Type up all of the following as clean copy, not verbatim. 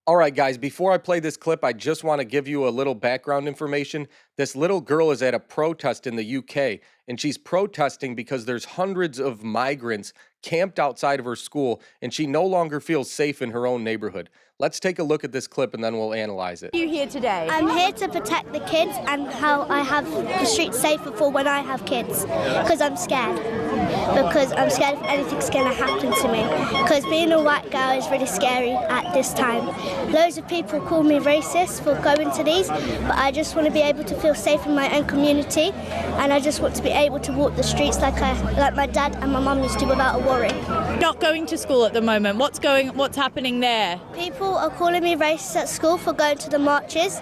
All right, guys, before I play this clip, I just want to give you a little background information. This little girl is at a protest in the UK, and she's protesting because there's hundreds of migrants camped outside of her school, and she no longer feels safe in her own neighborhood. Let's take a look at this clip and then we'll analyze it. Are you here today? I'm here to protect the kids and how I have the streets safer for when I have kids. Because I'm scared. Because I'm scared if anything's going to happen to me. Because being a white girl is really scary at this time. Loads of people call me racist for going to these, but I just want to be able to feel safe in my own community, and I just want to be able to walk the streets like my dad and my mum used to without a worry. Not going to school at the moment. What's happening there? People are calling me racist at school for going to the marches,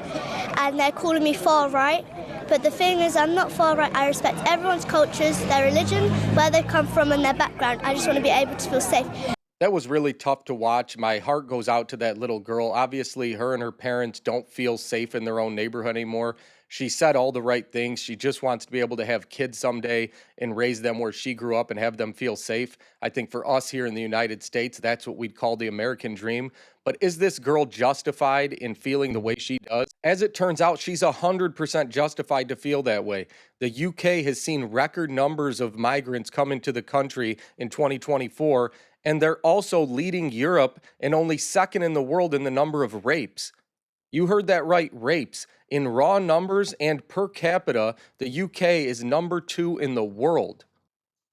and they're calling me far right. But the thing is, I'm not far right. I respect everyone's cultures, their religion, where they come from, and their background. I just want to be able to feel safe. That was really tough to watch. My heart goes out to that little girl. Obviously, her and her parents don't feel safe in their own neighborhood anymore. She said all the right things. She just wants to be able to have kids someday and raise them where she grew up and have them feel safe. I think for us here in the United States, that's what we'd call the American dream. But is this girl justified in feeling the way she does? As it turns out, she's 100% justified to feel that way. The UK has seen record numbers of migrants come into the country in 2024, and they're also leading Europe and only second in the world in the number of rapes. You heard that right, rapes. In raw numbers and per capita, the UK is number 2 in the world.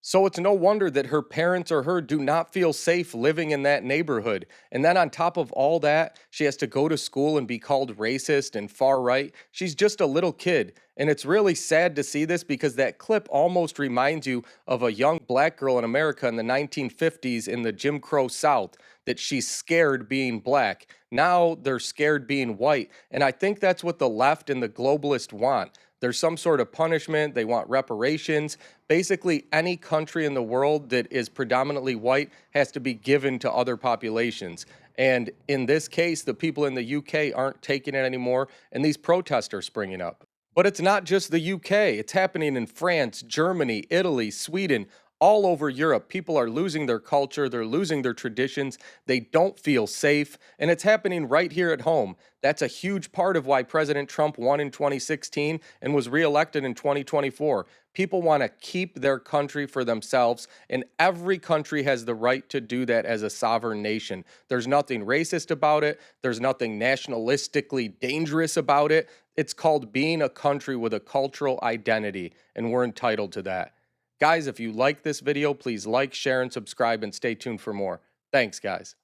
So it's no wonder that her parents or her do not feel safe living in that neighborhood. And then on top of all that, she has to go to school and be called racist and far right. She's just a little kid. And it's really sad to see this because that clip almost reminds you of a young black girl in America in the 1950s in the Jim Crow South, that she's scared being black. Now they're scared being white. And I think that's what the left and the globalists want. There's some sort of punishment. They want reparations. Basically, any country in the world that is predominantly white has to be given to other populations. And in this case, the people in the UK aren't taking it anymore, and these protests are springing up. But it's not just the UK. It's happening in France, Germany, Italy, Sweden, all over Europe. People are losing their culture, they're losing their traditions, they don't feel safe, and it's happening right here at home. That's a huge part of why President Trump won in 2016 and was reelected in 2024. People want to keep their country for themselves, and every country has the right to do that as a sovereign nation. There's nothing racist about it, there's nothing nationalistically dangerous about it. It's called being a country with a cultural identity, and we're entitled to that. Guys, if you like this video, please like, share, and subscribe, and stay tuned for more. Thanks, guys.